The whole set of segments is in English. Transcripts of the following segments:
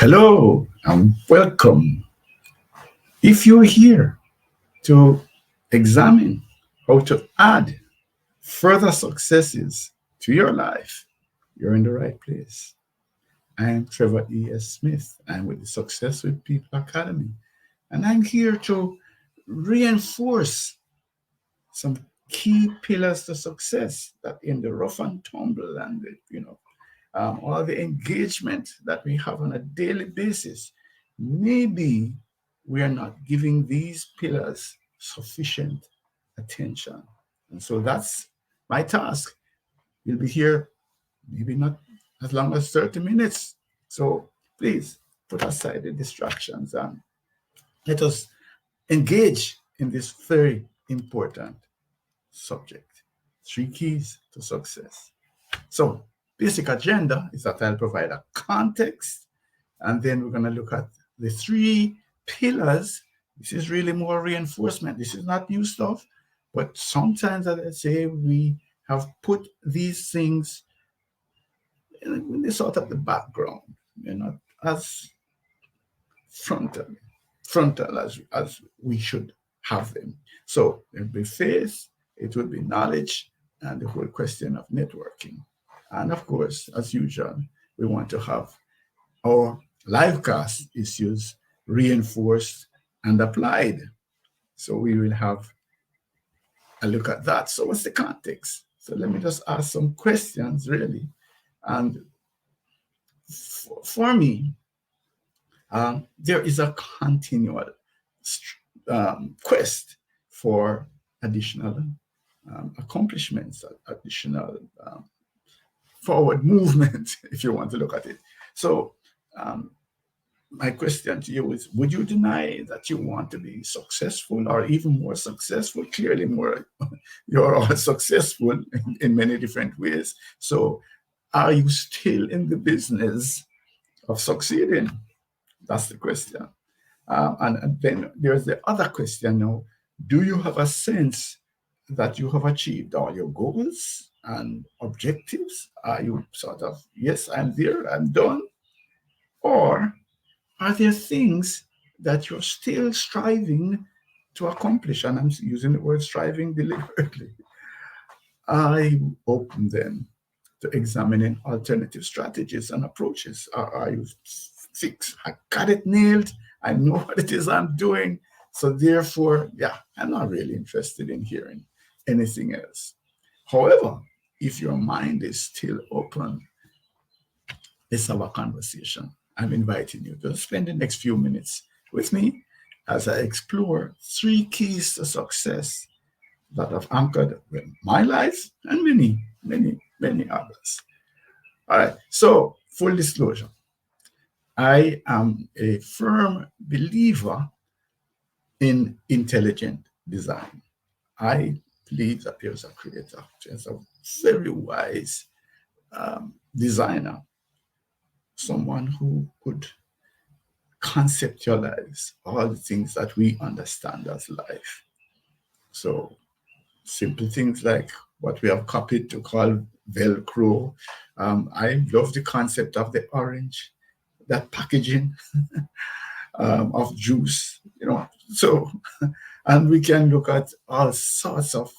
Hello and welcome. If you're here to examine how to add further successes to your life, you're in the right place. I am Trevor E.S. Smith. I'm with the Success with People Academy, and I'm here to reinforce some key pillars to success that in the rough and tumble and all the engagement that we have on a daily basis, maybe we are not giving these pillars sufficient attention. And so that's my task. You'll be here maybe not as long as 30 minutes. So please put aside the distractions and let us engage in this very important subject. Three keys to success. So, basic agenda is that I'll provide a context, and then we're going to look at the three pillars. This is really more reinforcement. This is not new stuff, but sometimes, as I say, we have put these things in the sort of the background, as frontal, frontal as we should have them. So it will be faith, it will be knowledge, and the whole question of networking. And of course, as usual, we want to have our live cast issues reinforced and applied. So we will have a look at that. So what's the context? So let me just ask some questions, really. And for me, there is a continual quest for additional accomplishments, additional forward movement, if you want to look at it. So, my question to you is, would you deny that you want to be successful or even more successful? Clearly, more, you're all successful in many different ways. So, are you still in the business of succeeding? That's the question. And then there's the other question now. Do you have a sense that you have achieved all your goals and objectives? Are you sort of, yes, I'm there, I'm done? Or are there things that you're still striving to accomplish? And I'm using the word striving deliberately. I open them to examining alternative strategies and approaches. Are you fixed? I got it nailed. I know what it is I'm doing. So therefore, yeah, I'm not really interested in hearing anything else. However, if your mind is still open, let's have a conversation. I'm inviting you to spend the next few minutes with me as I explore three keys to success that have anchored my life and many, many, many others. All right. So, full disclosure, I am a firm believer in intelligent design. I believe that there's a creator, there's a very wise designer, someone who could conceptualize all the things that we understand as life. So, simple things like what we have copied to call Velcro. I love the concept of the orange, that packaging of juice, So, and we can look at all sorts of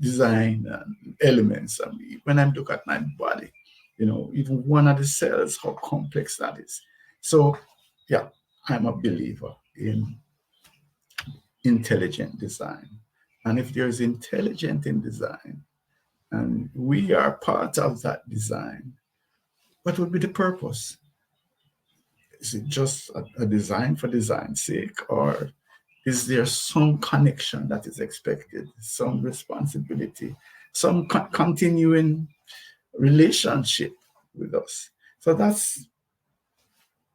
design elements. I mean, when I look at my body, even one of the cells, how complex that is. So, yeah, I'm a believer in intelligent design. And if there's intelligent in design, and we are part of that design, what would be the purpose? Is it just a design for design's sake, or is there some connection that is expected, some responsibility, some continuing relationship with us? So that's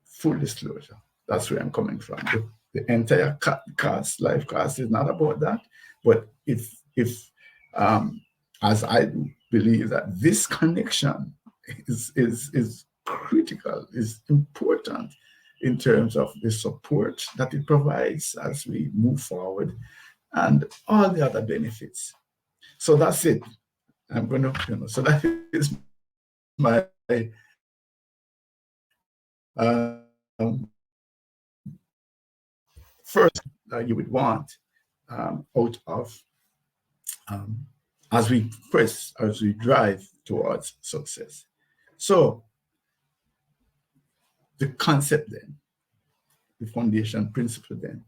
full disclosure. That's where I'm coming from. The entire life cast is not about that. But if as I believe that this connection is critical, is important in terms of the support that it provides as we move forward and all the other benefits. So that's it. I'm going to, so that is my first you would want out of as we press, as we drive towards success. So the concept then, the foundation principle then,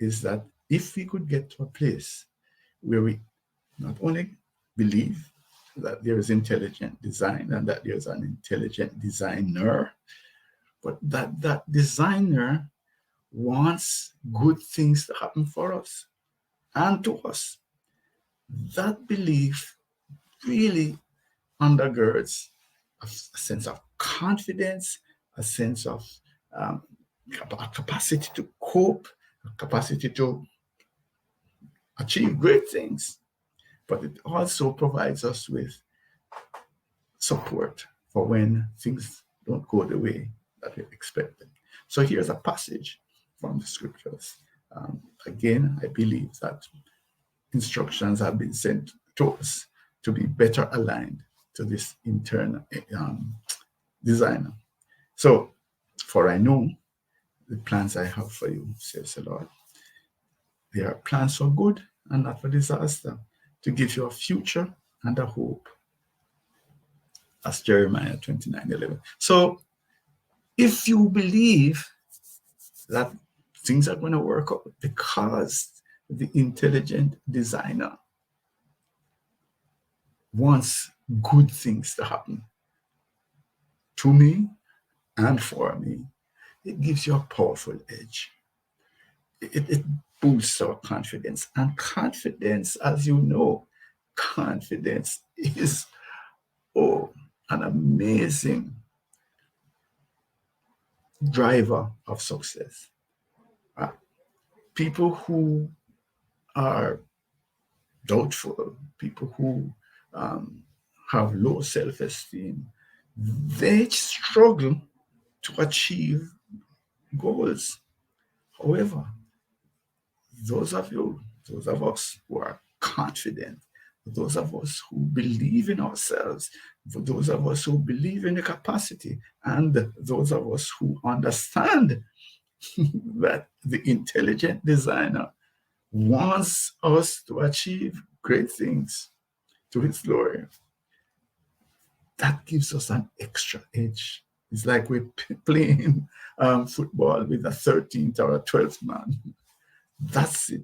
is that if we could get to a place where we not only believe that there is intelligent design and that there's an intelligent designer, but that that designer wants good things to happen for us and to us. That belief really undergirds a sense of confidence, a sense of um, a capacity to cope, a capacity to achieve great things. But it also provides us with support for when things don't go the way that we expected. So here's a passage from the scriptures. Again, I believe that instructions have been sent to us to be better aligned to this internal designer. So, for I know the plans I have for you, says the Lord. They are plans for good and not for disaster, to give you a future and a hope. That's Jeremiah 29:11. So, if you believe that things are going to work out because the intelligent designer wants good things to happen to me and for me, it gives you a powerful edge. It boosts our confidence. And confidence, as you know, confidence is, an amazing driver of success. Uh, People who are doubtful, people who um, have low self esteem, they struggle to achieve goals. However, those of you, those of us who are confident, those of us who believe in ourselves, for those of us who believe in the capacity, and those of us who understand that the intelligent designer wants us to achieve great things to his glory, that gives us an extra edge. It's like we're playing football with a 13th or a 12th man. That's it.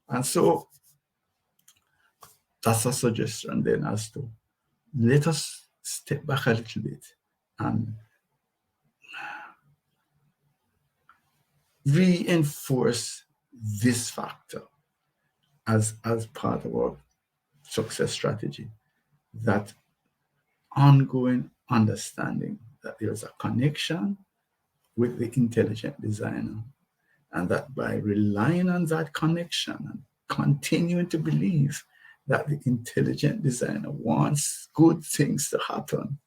And so that's a suggestion then as to let us step back a little bit and reinforce this factor as part of our success strategy, that ongoing understanding that there's a connection with the intelligent designer, and that by relying on that connection and continuing to believe that the intelligent designer wants good things to happen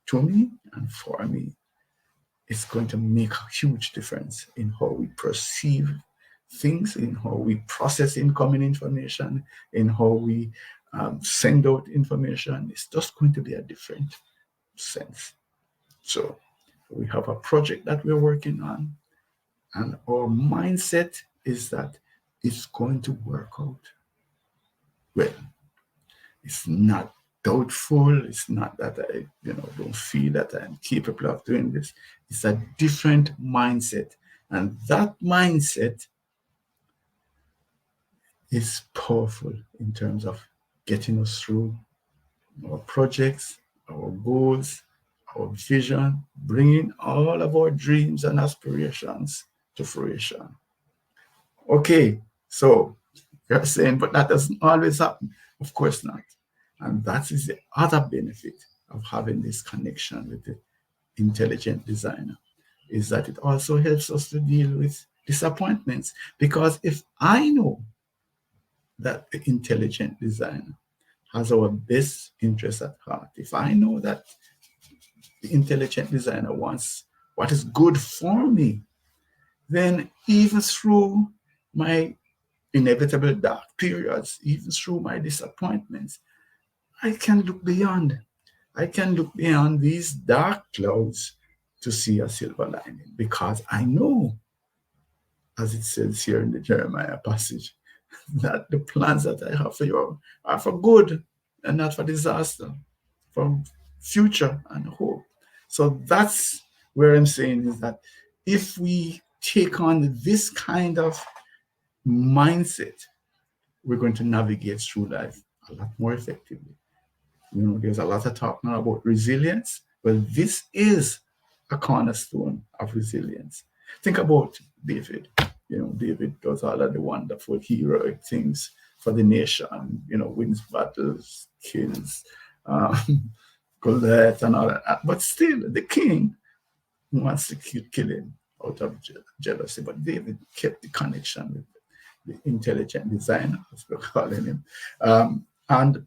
to me and for me, it's going to make a huge difference in how we perceive things, in how we process incoming information, in how we send out information. It's just going to be a different sense. So we have a project that we're working on, and our mindset is that it's going to work out. Well, it's not doubtful. It's not that I, don't feel that I'm capable of doing this. It's a different mindset. And that mindset is powerful in terms of getting us through our projects, our goals, our vision, bringing all of our dreams and aspirations to fruition. Okay, so you're saying, but that doesn't always happen. Of course not. And that is the other benefit of having this connection with the intelligent designer, is that it also helps us to deal with disappointments. Because if I know that the intelligent designer has our best interest at heart, if I know that the intelligent designer wants what is good for me, then even through my inevitable dark periods, even through my disappointments, I can look beyond. I can look beyond these dark clouds to see a silver lining, because I know, as it says here in the Jeremiah passage, that the plans that I have for you are for good and not for disaster, for future and hope. So that's where I'm saying is that if we take on this kind of mindset, we're going to navigate through life a lot more effectively. There's a lot of talk now about resilience. Well, this is a cornerstone of resilience. Think about David. David does all of the wonderful heroic things for the nation, wins battles, kills Goliath and all that. But still, the king wants to kill him out of jealousy. But David kept the connection with the intelligent designer, as we're calling him. And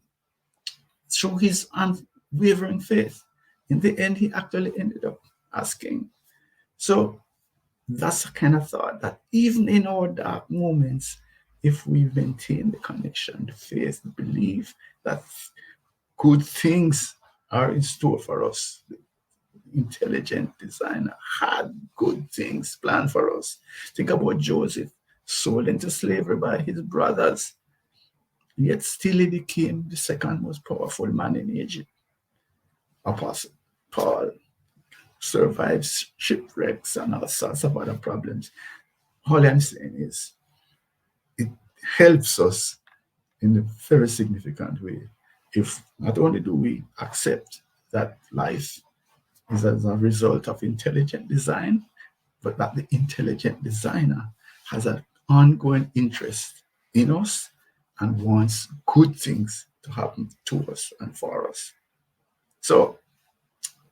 through his unwavering faith, in the end, he actually ended up as king. So that's the kind of thought that even in our dark moments, if we maintain the connection, the faith, the belief that good things are in store for us, the intelligent designer had good things planned for us. Think about Joseph, sold into slavery by his brothers, yet still he became the second most powerful man in Egypt. Apostle Paul survives shipwrecks and all sorts of other problems. All I'm saying is it helps us in a very significant way if not only do we accept that life is as a result of intelligent design, but that the intelligent designer has an ongoing interest in us and wants good things to happen to us and for us. So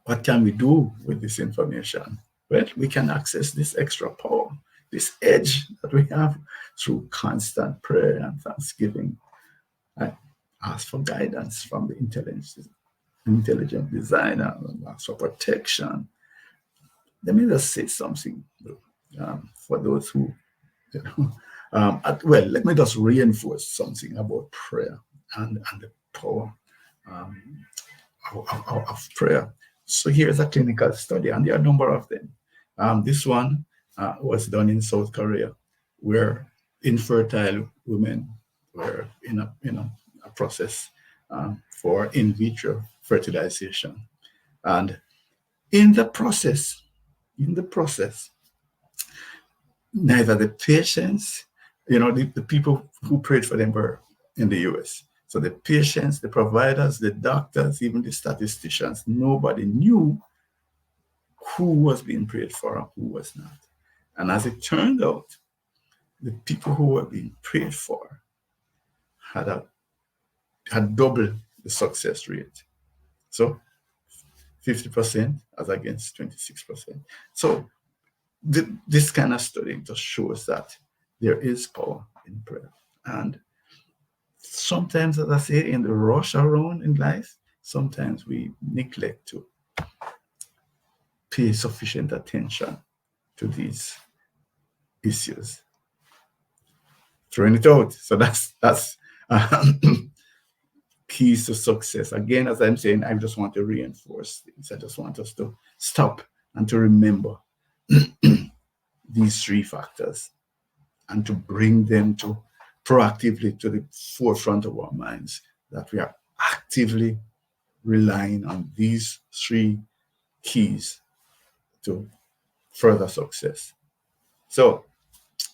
what can we do with this information? Well, we can access this extra power, this edge that we have through constant prayer and thanksgiving. I ask for guidance from the intelligent designer, ask for protection. Let me just say something for those who, let me just reinforce something about prayer and the power of prayer. So here's a clinical study, and there are a number of them. This one was done in South Korea, where infertile women were in a process for in vitro fertilization. And in the process, neither the patients, the people who prayed for them were in the US. So the patients, the providers, the doctors, even the statisticians, nobody knew who was being prayed for and who was not. And as it turned out, the people who were being prayed for had double the success rate. So 50% as against 26%. So this kind of study just shows that there is power in prayer. And sometimes, as I say, in the rush around in life, sometimes we neglect to pay sufficient attention to these issues. Throwing it out. So that's keys to success. Again, as I'm saying, I just want to reinforce things. I just want us to stop and to remember these three factors and to bring them to proactively to the forefront of our minds, that we are actively relying on these three keys to further success. So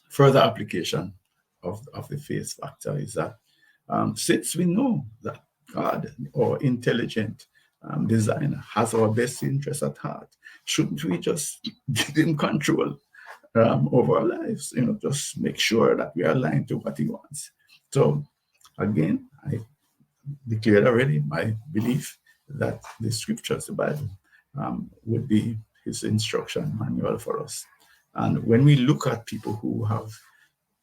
further application of the faith factor is that since we know that God, our intelligent designer, has our best interests at heart, shouldn't we just give him control over our lives? Just make sure that we are aligned to what he wants. So again, I declared already my belief that the scriptures, the Bible, would be his instruction manual for us. And when we look at people who have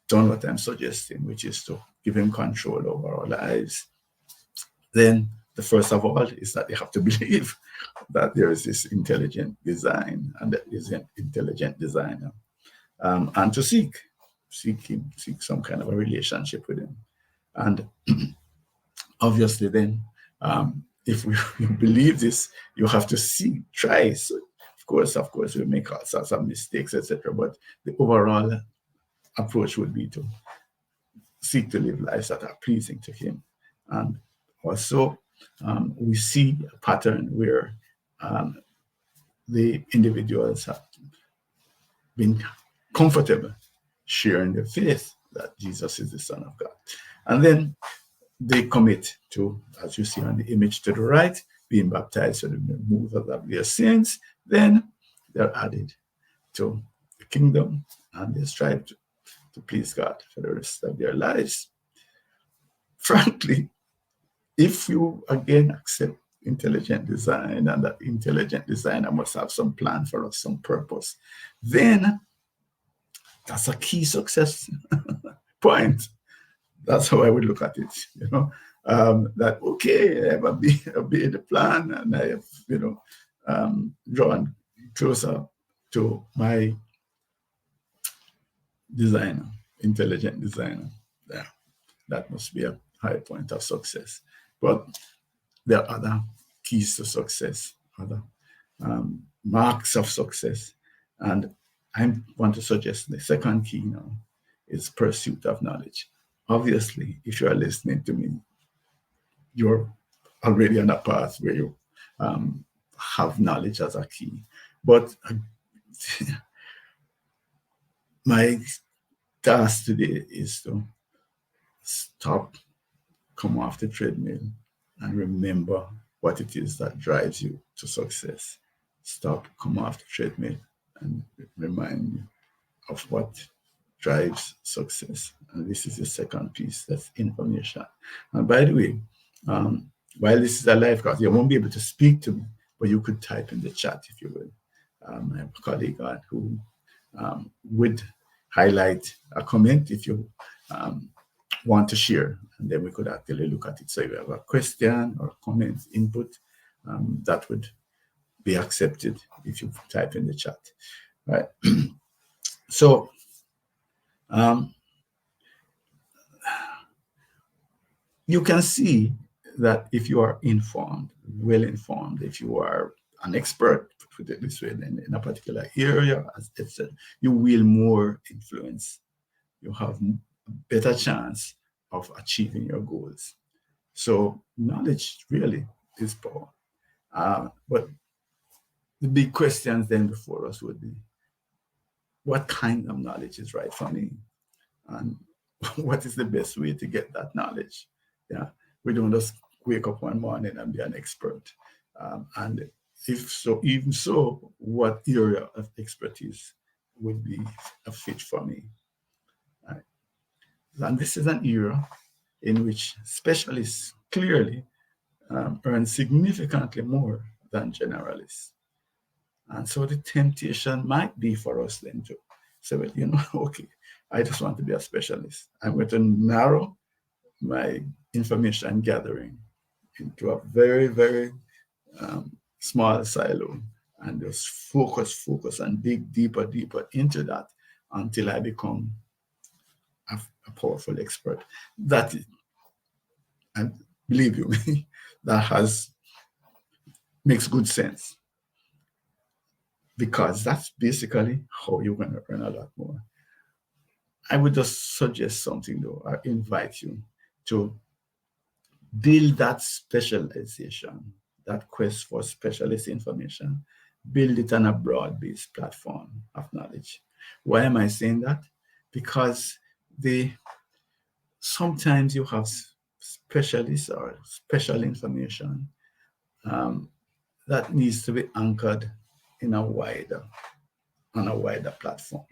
done what I'm suggesting, which is to give him control over our lives, then the first of all is that they have to believe that there is this intelligent design and that is an intelligent designer, and to seek him, seek some kind of a relationship with him. And obviously then, if we believe this, you have to try. So of Of course, we make all sorts of mistakes, etc. But the overall approach would be to seek to live lives that are pleasing to Him. And also, we see a pattern where um, the individuals have been comfortable sharing their faith that Jesus is the Son of God. And then they commit to, as you see on the image to the right, being baptized for the removal of their sins. Then they're added to the kingdom and they strive to please God for the rest of their lives. Frankly, if you again accept intelligent design and that intelligent designer must have some plan for us, some purpose, then that's a key success point. That's how I would look at it, that, okay, I have obeyed the plan and I have, drawn closer to my designer, intelligent designer. Yeah, that must be a high point of success. But there are other keys to success, other marks of success. And I want to suggest the second key now is pursuit of knowledge. Obviously, if you are listening to me, you're already on a path where you have knowledge as a key. But my task today is to stop, come off the treadmill, and remember what it is that drives you to success. Stop, come off the treadmill, and remind you of what drives success. And this is the second piece, that's information. And by the way, while this is a live class, you won't be able to speak to me, but you could type in the chat if you will. I have a colleague who would highlight a comment if you want to share, and then we could actually look at it. So if you have a question or comment, input, that would be accepted if you type in the chat. Right. So you can see that if you are informed, well informed, if you are an expert, put it this way, in a particular area, etc., you will more influence. You have a better chance of achieving your goals. So knowledge really is power. But the big questions then before us would be, what kind of knowledge is right for me? And what is the best way to get that knowledge? Yeah, we don't just wake up one morning and be an expert. And if so, even so, what area of expertise would be a fit for me? Right. And this is an era in which specialists clearly earn significantly more than generalists. And so the temptation might be for us then to say, well, okay, I just want to be a specialist. I'm going to narrow my information gathering into a very, very small silo and just focus and dig deeper into that until I become a powerful expert. That, and believe you me, that makes good sense, because that's basically how you're going to earn a lot more. I would just suggest something though, I invite you to build that specialization, that quest for specialist information, build it on a broad-based platform of knowledge. Why am I saying that? Because sometimes you have specialists or special information that needs to be anchored on a wider platform,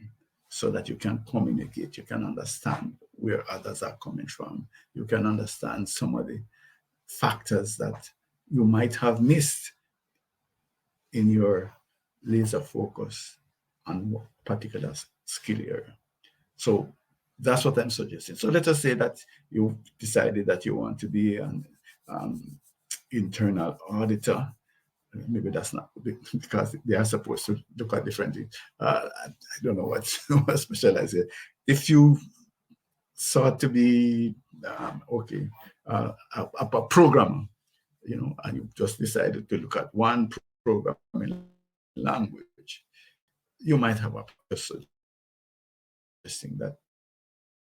so that you can communicate, you can understand where others are coming from, you can understand some of the factors that you might have missed in your laser focus on one particular skill area. So that's what I'm suggesting. So let us say that you decided that you want to be an internal auditor. Maybe that's not, because they are supposed to look at different things. I don't know what specialized here. If you sought to be a programmer, and you just decided to look at one programming language, you might have a suggesting that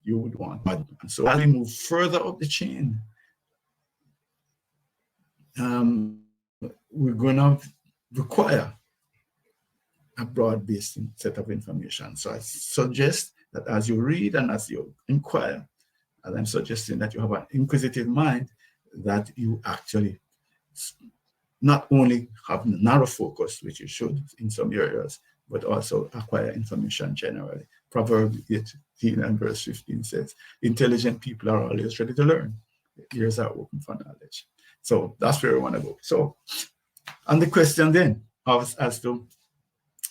you would want. And so as we move further up the chain, we're going to require a broad-based set of information. So I suggest that as you read and as you inquire, and I'm suggesting that you have an inquisitive mind, that you actually not only have narrow focus, which you should in some areas, but also acquire information generally. Proverbs 18 and verse 15 says, intelligent people are always ready to learn. Ears are open for knowledge. So that's where we want to go. So, and the question then as to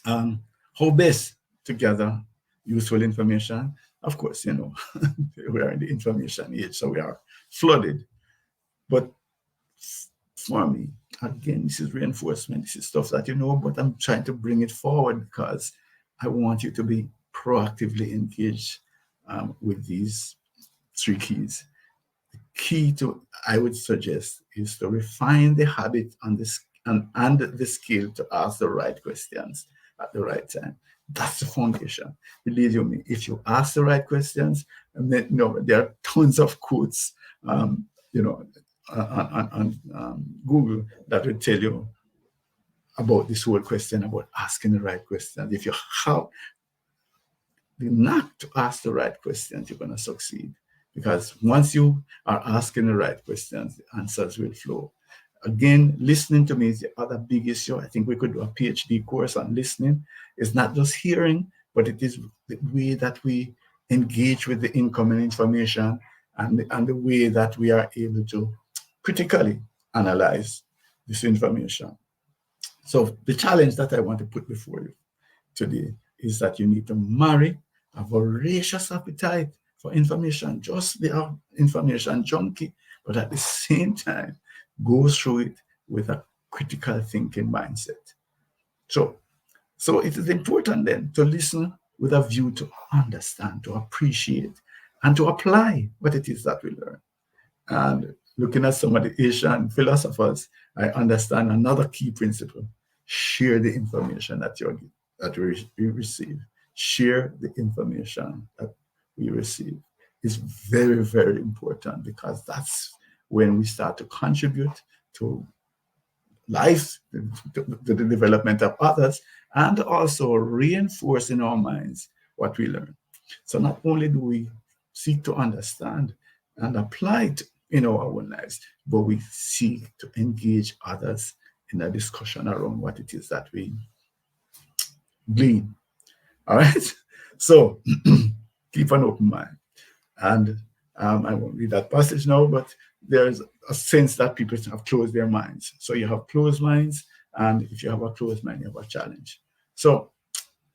how best to gather useful information. Of course, we are in the information age, so we are flooded. But for me, again, this is reinforcement. This is stuff that you know, but I'm trying to bring it forward because I want you to be proactively engaged with these 3 keys. The key to, I would suggest, is to refine the habit and the skill to ask the right questions at the right time. That's the foundation. Believe you me, if you ask the right questions, and then, there are tons of quotes, on Google that will tell you about this whole question about asking the right questions. If you have the knack to ask the right questions, you're going to succeed. Because once you are asking the right questions, the answers will flow. Again, listening to me is the other big issue. I think we could do a PhD course on listening. It's not just hearing, but it is the way that we engage with the incoming information and the way that we are able to critically analyze this information. So the challenge that I want to put before you today is that you need to marry a voracious appetite for information, just be an information junkie, but at the same time, go through it with a critical thinking mindset. So it is important then to listen with a view to understand, to appreciate, and to apply what it is that we learn. And looking at some of the Asian philosophers, I understand another key principle: share the information that we receive. Share the information that we receive is very, very important, because that's when we start to contribute to life, to the development of others, and also reinforce in our minds what we learn. So not only do we seek to understand and apply it in our own lives, but we seek to engage others in a discussion around what it is that we glean. All right? So keep an open mind. And I won't read that passage now, but there's a sense that people have closed their minds. So you have closed minds, and if you have a closed mind, you have a challenge. So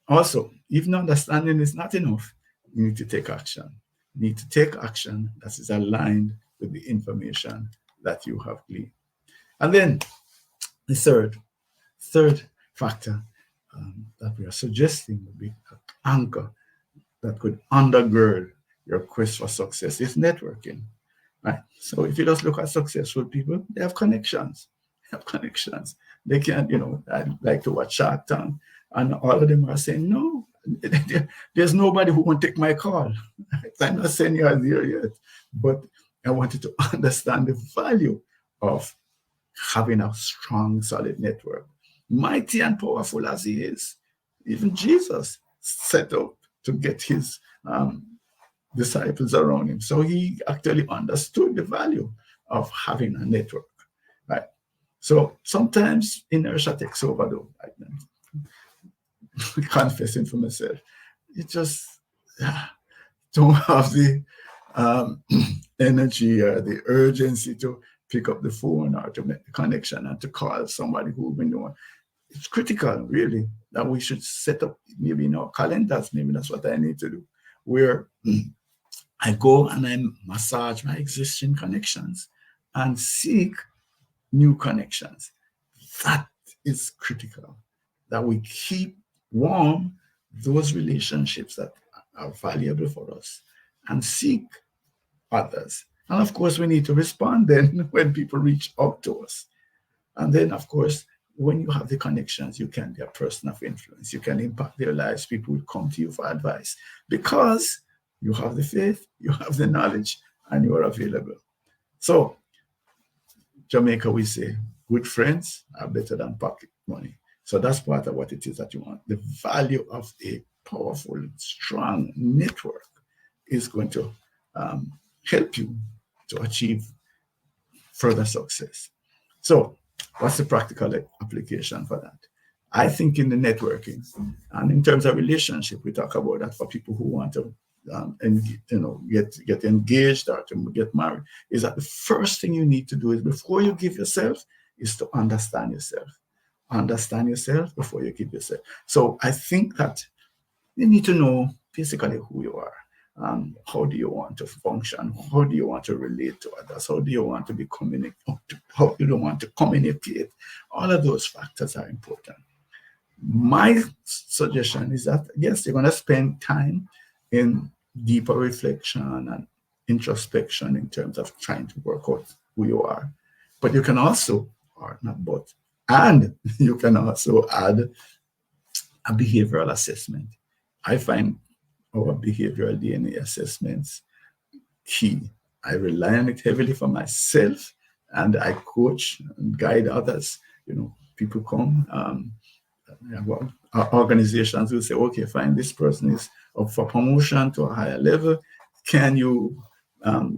also, even understanding is not enough. You need to take action. You need to take action that is aligned with the information that you have gleaned. And then the third factor that we are suggesting would be an anchor that could undergird your quest for success is networking. Right? So if you just look at successful people, they have connections. They can, I like to watch Shark Tank, and all of them are saying, no, there's nobody who won't take my call. I'm not saying you are there yet, but I want you to understand the value of having a strong, solid network. Mighty and powerful as he is, even Jesus set up to get his disciples around him. So he actually understood the value of having a network, right? So sometimes inertia takes over, though. Confessing for myself, you just don't have the energy or the urgency to pick up the phone or to make the connection and to call somebody who we know. It's critical, really, that we should set up maybe in our calendars. Maybe that's what I need to do, where I go and I massage my existing connections and seek new connections. That is critical, that we keep warm those relationships that are valuable for us and seek others. And of course, we need to respond then when people reach out to us. And then, of course, when you have the connections, you can be a person of influence. You can impact their lives. People will come to you for advice because you have the faith, you have the knowledge, and you are available. So, Jamaica, we say, good friends are better than pocket money. So that's part of what it is that you want. The value of a powerful, strong network is going to help you to achieve further success. So, what's the practical application for that? I think in the networking and in terms of relationship, we talk about that for people who want to, get engaged or to get married. Is that the first thing you need to do is before you give yourself is to understand yourself. Understand yourself before you give yourself. So I think that you need to know basically who you are. How do you want to function? How do you want to relate to others? How do you want to be how do you want to communicate? All of those factors are important. My suggestion is that yes, you're going to spend time in deeper reflection and introspection in terms of trying to work out who you are. But you can also, or not but, and you can also add a behavioral assessment. I find our behavioral DNA assessments key. I rely on it heavily for myself, and I coach and guide others. People come, organizations will say, okay, fine, this person is up for promotion to a higher level. Can you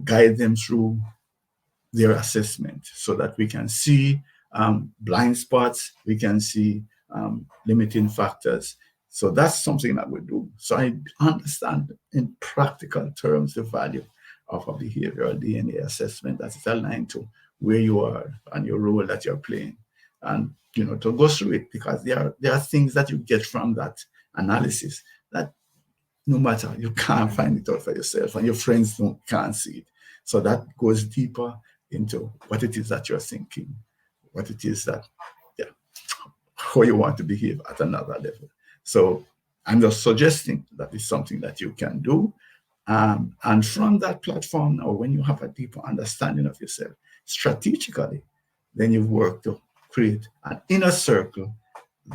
guide them through their assessment so that we can see blind spots, we can see limiting factors. So that's something that we do. So I understand in practical terms the value of a behavioral DNA assessment that is aligned to where you are and your role that you're playing. And to go through it, because there are things that you get from that analysis that no matter, you can't find it out for yourself and your friends can't see it. So that goes deeper into what it is that you're thinking, what it is that, how you want to behave at another level. So I'm just suggesting that is something that you can do. And from that platform, or when you have a deeper understanding of yourself strategically, then you've worked to create an inner circle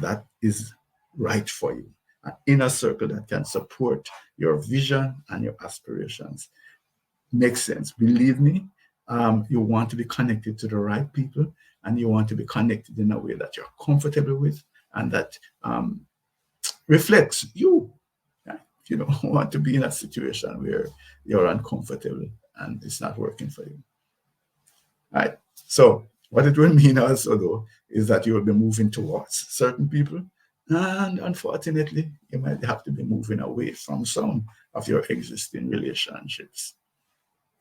that is right for you, an inner circle that can support your vision and your aspirations. Makes sense. Believe me, you want to be connected to the right people, and you want to be connected in a way that you're comfortable with and that reflects you. You don't want to be in a situation where you're uncomfortable and it's not working for you. All right. So what it will mean also, though, is that you will be moving towards certain people, and unfortunately, you might have to be moving away from some of your existing relationships.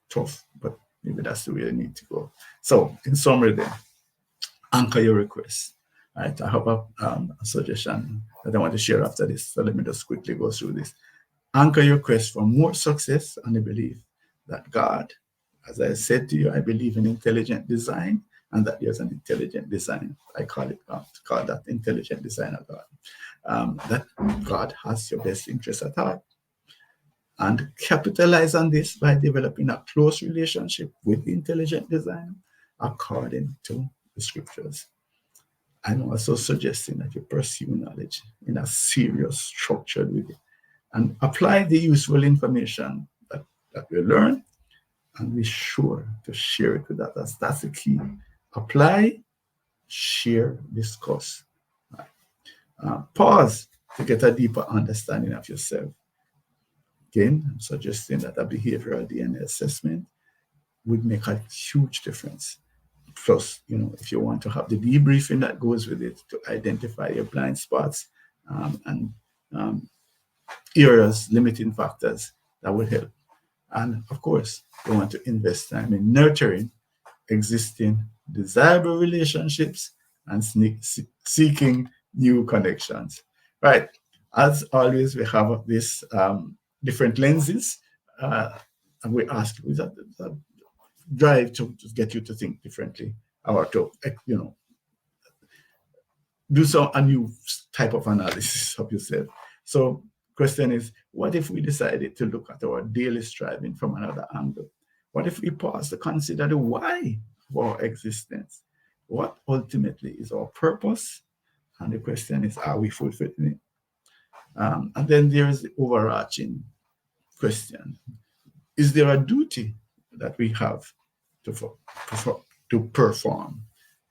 Tough, but maybe that's the way you need to go. So, in summary, then, anchor your requests. Right, I have a suggestion that I want to share after this. So let me just quickly go through this. Anchor your quest for more success and the belief that God, as I said to you, I believe in intelligent design, and that there's an intelligent design. I call that intelligent design of God. That God has your best interest at heart. And capitalize on this by developing a close relationship with the intelligent design according to the scriptures. I'm also suggesting that you pursue knowledge in a serious, structured way and apply the useful information that we learn, and be sure to share it with others. That's the key. Apply, share, discuss. Pause to get a deeper understanding of yourself. Again, I'm suggesting that a behavioral DNA assessment would make a huge difference. Plus, if you want to have the debriefing that goes with it to identify your blind spots and areas, limiting factors, that would help. And of course, you want to invest time in nurturing existing desirable relationships and seeking new connections. Right. As always, we have this different lenses, and we ask you that drive to get you to think differently, or to do a new type of analysis of yourself. So question is, what if we decided to look at our daily striving from another angle? What if we pause to consider the why of our existence? what ultimately is our purpose? And the question is, are we fulfilling it? And then there's the overarching question. Is there a duty that we have to, to perform?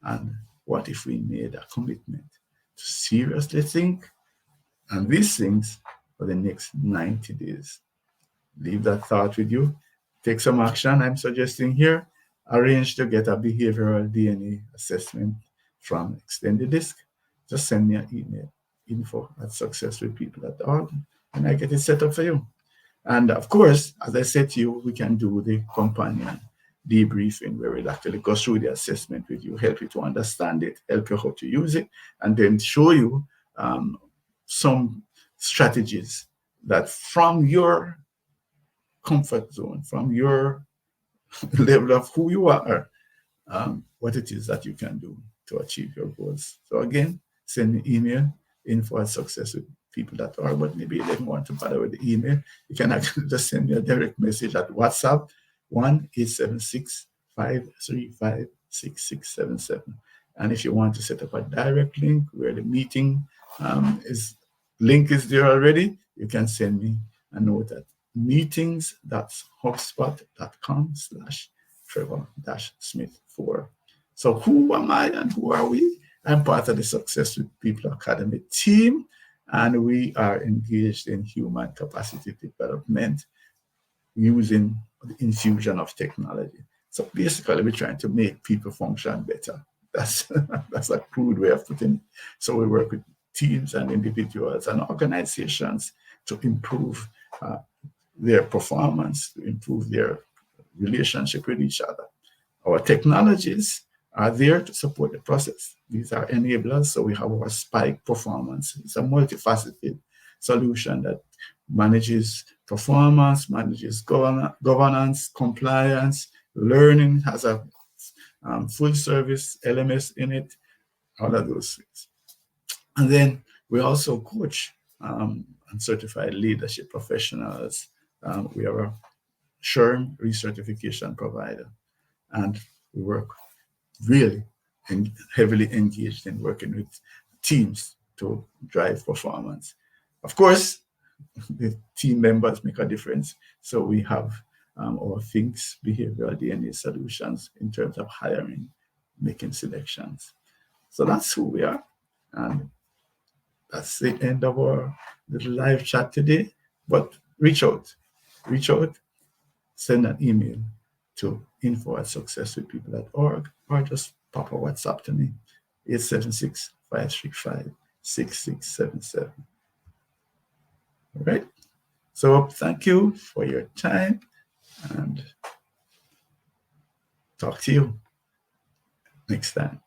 And what if we made a commitment to seriously think and these things for the next 90 days? Leave that thought with you. Take some action. I'm suggesting here, arrange to get a behavioral DNA assessment from Extended Disc. Just send me an email, info@successwithpeople.org, and I get it set up for you. And of course, as I said to you, we can do the companion debriefing where we'll actually go through the assessment with you, help you to understand it, help you how to use it, and then show you some strategies that from your comfort zone, from your level of who you are, what it is that you can do to achieve your goals. So again, send me email, info@successwithpeople.org, but maybe you didn't want to bother with the email. You can actually just send me a direct message at WhatsApp, 1-876-535-6677. And if you want to set up a direct link where the meeting link is there already, you can send me a note at meetings.hubspot.com/Trevor-Smith4. So who am I and who are we? I'm part of the Success with People Academy team, and we are engaged in human capacity development using the infusion of technology. So basically, we're trying to make people function better. That's a crude way of putting it. So we work with teams and individuals and organizations to improve their performance, to improve their relationship with each other. Our technologies are there to support the process. These are enablers. So we have our Spike performance. It's a multifaceted solution that manages performance, manages governance, compliance, learning, has a full service LMS in it, all of those things. And then we also coach and certified leadership professionals. We are a SHRM recertification provider, and we work really heavily engaged in working with teams to drive performance. Of course, the team members make a difference. So we have our THINKS behavioral DNA solutions in terms of hiring, making selections. So that's who we are. And that's the end of our little live chat today. But reach out, send an email to info@successwithpeople.org, or just pop a WhatsApp to me, 876-535-6677. All right. So thank you for your time, and talk to you next time.